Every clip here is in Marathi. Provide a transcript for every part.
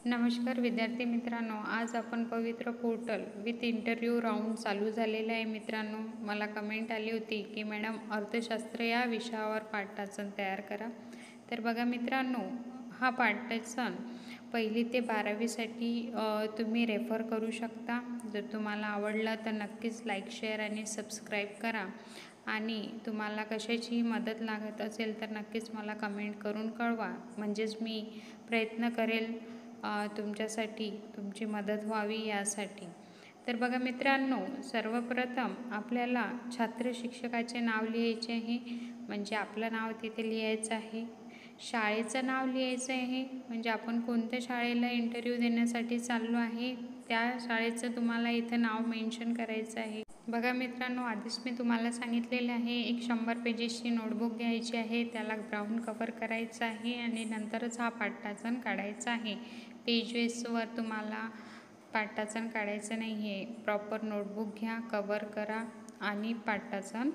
नमस्कार विद्यार्थी मित्रांनो, आज आपण पवित्र पोर्टल विथ इंटरव्ह्यू राऊंड चालू झालेला आहे. मित्रांनो, मला कमेंट आली होती की मॅडम अर्थशास्त्र या विषयावर पाठवाचन तयार करा. तर बघा मित्रांनो, हा पाठवाचन 1ली ते 12वीसाठी तुम्ही रेफर करू शकता. जर तुम्हाला आवडला तर नक्कीच लाईक, शेअर आणि सबस्क्राईब करा. आणि तुम्हाला कशाची मदत लागत असेल तर नक्कीच मला कमेंट करून कळवा, म्हणजेच मी प्रयत्न करेल तुमच्यासाठी तुमची मदत व्हावी यासाठी. तर बघा मित्रांनो, सर्वप्रथम आपल्याला छात्र शिक्षकाचे नाव लिहायचे आहे, म्हणजे आपलं नाव तिथे लिहायचं आहे. शाळेचं नाव लिहायचं आहे, म्हणजे आपण कोणत्या शाळेला इंटरव्ह्यू देण्यासाठी चाललो आहे त्या शाळेचं तुम्हाला इथं नाव मेन्शन करायचं आहे. बघा मित्रांनो, आधीच मी तुम्हाला सांगितलेलं आहे, एक 100 पेजेसची नोटबुक घ्यायची आहे, त्याला ब्राऊन कव्हर करायचं आहे आणि नंतरच हा पाठवाचन काढायचा आहे. पेजेसवर तुम्हाला पाठवाचन काढायचं नाही आहे. प्रॉपर नोटबुक घ्या, कव्हर करा आणि पाठवाचन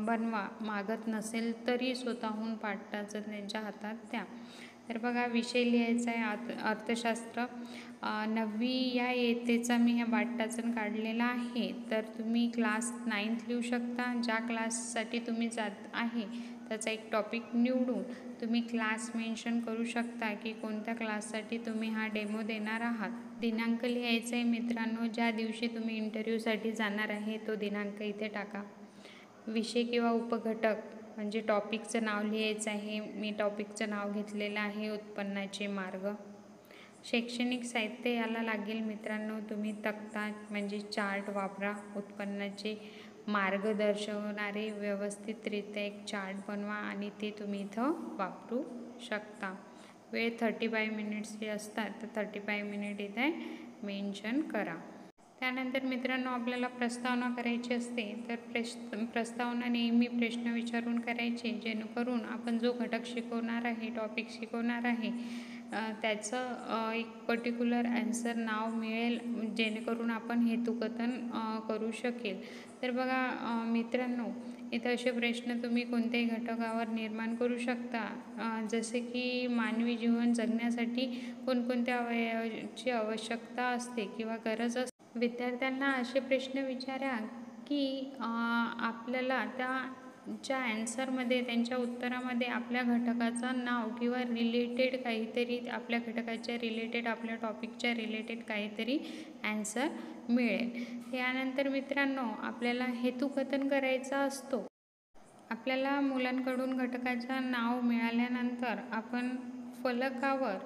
बनवा. मागत नसेल तरी स्वतःहून पाठवाचन त्यांच्या हातात द्या. तर बघा, विषय लिहायचा आहे अर्थशास्त्र. 9वी या इयत्तेचा मी ह्या पाठवाचन काढलेला आहे. तर तुम्ही क्लास 9th लिहू शकता. ज्या क्लाससाठी तुम्ही जात आहे त्याचा एक टॉपिक निवडून तुम्ही क्लास मेन्शन करू शकता की कोणत्या क्लाससाठी तुम्ही हा डेमो देणार आहात. दिनांक लिहायचा आहे मित्रांनो, ज्या दिवशी तुम्ही इंटरव्ह्यूसाठी जाणार आहे तो दिनांक इथे टाका. विषय किंवा उपघटक म्हणजे टॉपिकचं नाव लिहायचं आहे. मी टॉपिकचं नाव घेतलेलं आहे उत्पन्नाचे मार्ग. शैक्षणिक साहित्य याला लागेल मित्रांनो. तुम्ही तक्ता म्हणजे चार्ट वापरा. उत्पन्नाचे मार्ग दर्शवणारे व्यवस्थितरित्या एक चार्ट बनवा आणि ते तुम्ही इथं वापरू शकता. वेळ 35 मिनिट्सचे असतात, तर 35 मिनिट इथे मेन्शन करा. त्यानंतर मित्रांनो, आपल्याला प्रस्तावना करायची असते. तर प्रस्तावना नेहमी प्रश्न विचारून करायचे, जेणेकरून आपण जो घटक शिकवणार आहे, टॉपिक शिकवणार आहे त्याचं एक पर्टिक्युलर ॲन्सर नाव मिळेल, जेणेकरून आपण हेतुकथन करू शकेल. तर बघा मित्रांनो, इथं असे प्रश्न तुम्ही कोणत्याही घटकावर निर्माण करू शकता, जसे की मानवी जीवन जगण्यासाठी कोणकोणत्या अवयवाची आवश्यकता असते किंवा गरज असते. विद्यार्थ्यांना असे प्रश्न विचारा की आपल्याला ज्या ॲन्सरमध्ये, त्यांच्या उत्तरामध्ये आपल्या घटकाचं नाव किंवा रिलेटेड काहीतरी, आपल्या घटकाच्या रिलेटेड, आपल्या टॉपिकच्या रिलेटेड काहीतरी ॲन्सर मिळेल. यानंतर मित्रांनो, आपल्याला हेतुकथन करायचा असतो. आपल्याला मुलांकडून घटकाचं नाव मिळाल्यानंतर आपण फलकावर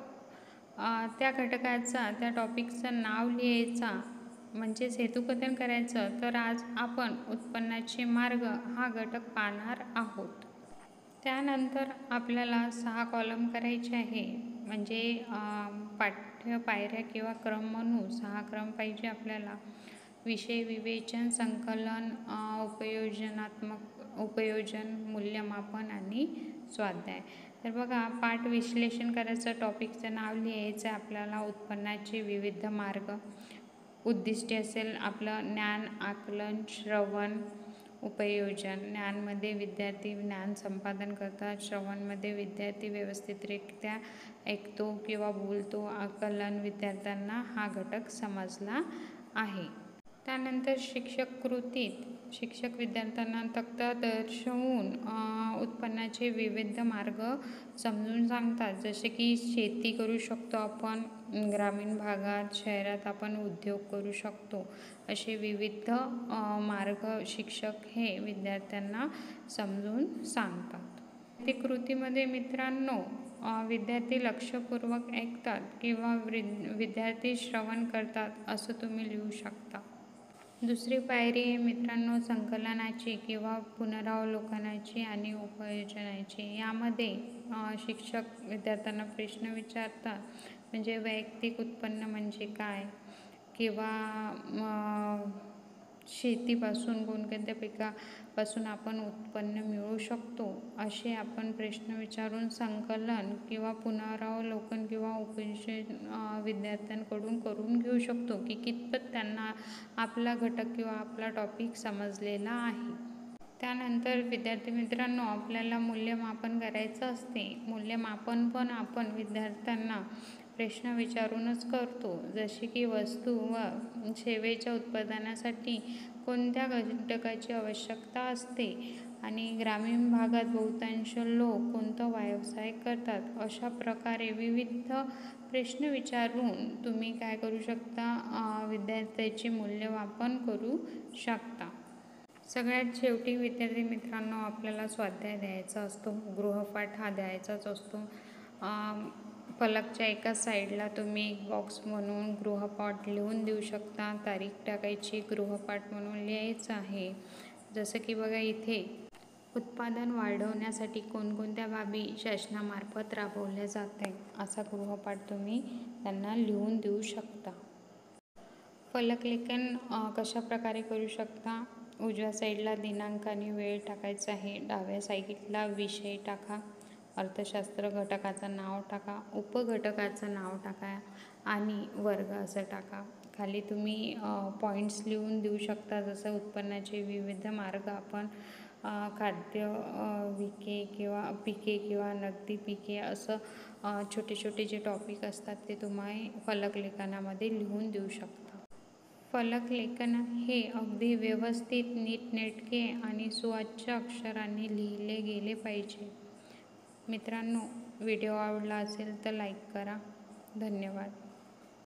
त्या घटकाचा, त्या टॉपिकचं नाव लिहायचा, म्हणजेच हेतुकथन करायचं. तर आज आपण उत्पन्नाचे मार्ग हा घटक पाहणार आहोत. त्यानंतर आपल्याला 6 कॉलम करायचे आहे, म्हणजे पाठ्य पायऱ्या किंवा क्रम म्हणून 6 क्रम पाहिजे आपल्याला. विषय, विवेचन, संकलन, उपयोजन, मूल्यमापन आणि स्वाध्याय. तर बघा, पाठ विश्लेषण करायचं, टॉपिकचं नाव लिहायचं आहे आपल्याला. उत्पन्नाचे विविध मार्ग. उद्दिष्टे असेल आपलं ज्ञान, आकलन, श्रवण, उपयोजन. ज्ञानमध्ये विद्यार्थी ज्ञान संपादन करतात. श्रवणमध्ये विद्यार्थी व्यवस्थितरित्या ऐकतो किंवा बोलतो. आकलन, विद्यार्थ्यांना हा घटक समजला आहे. त्यानंतर शिक्षक कृतीत शिक्षक विद्यार्थ्यांना तक्ता दर्शवून उत्पन्नाचे विविध मार्ग समजून सांगतात. जसे की शेती करू शकतो आपण ग्रामीण भागात, शहरात आपण उद्योग करू शकतो. असे विविध मार्ग शिक्षक हे विद्यार्थ्यांना समजून सांगतात. ते कृतीमध्ये मित्रांनो, विद्यार्थी लक्षपूर्वक ऐकतात किंवा विद्यार्थी श्रवण करतात असं तुम्ही लिहू शकता. दुसरी पायरी आहे मित्रांनो संकलनाची किंवा पुनरावलोकनाची आणि उपयोजनाची. यामध्ये शिक्षक विद्यार्थ्यांना प्रश्न विचारतात, म्हणजे वैयक्तिक उत्पन्न म्हणजे काय, किंवा शेतीपासून कोणकोणत्या पिकापासून आपण उत्पन्न मिळवू शकतो, असे आपण प्रश्न विचारून संकलन किंवा पुनरावलोकन किंवा उपयोजन विद्यार्थ्यांकडून करून घेऊ शकतो की कितपत त्यांना आपला घटक किंवा आपला टॉपिक समजलेला आहे. त्यानंतर विद्यार्थी मित्रांनो, आपल्याला मूल्यमापन करायचं असते. मूल्यमापन पण आपण विद्यार्थ्यांना प्रश्न विचारूनच करतो, जसे की वस्तू व सेवेच्या उत्पादनासाठी कोणत्या घटकाची आवश्यकता असते आणि ग्रामीण भागात बहुतांश लोक कोणता व्यवसाय करतात. अशा प्रकारे विविध प्रश्न विचारून तुम्ही काय करू शकता, विद्यार्थ्याचे मूल्यमापन करू शकता. सगळ्यात शेवटी विद्यार्थी मित्रांनो, आपल्याला स्वाध्याय द्यायचा असतो, गृहपाठ हा द्यायचाच असतो. फलकच्या एका साईडला तुम्ही एक बॉक्स म्हणून गृहपाठ लिहून देऊ शकता. तारीख टाकायची, गृहपाठ म्हणून लिहायचं आहे. जसं की बघा इथे उत्पादन वाढवण्यासाठी कोणकोणत्या बाबी शासनामार्फत राबवल्या जाते, असा गृहपाठ तुम्ही त्यांना लिहून देऊ शकता. फलकलेखन कशा प्रकारे करू शकता, उजव्या साईडला दिनांक आणि वेळ टाकायचा आहे, डाव्या साईडला विषय टाका, अर्थशास्त्र घटकाचं नाव टाका, उपघटकाचं नाव टाका आणि वर्ग असं टाका. खाली तुम्ही पॉईंट्स लिहून देऊ शकता, जसं उत्पन्नाचे विविध मार्ग, आपण खाद्य पिके किंवा नगदी पिके असं छोटे छोटे जे टॉपिक असतात ते तुम्ही फलकलेखनामध्ये लिहून देऊ शकता. फलकलेखन हे अगदी व्यवस्थित, नीटनेटके आणि सुवाच्य अक्षरांनी लिहिले गेले पाहिजे. मित्रांनो, व्हिडिओ आवडला असेल तर लाईक करा. धन्यवाद.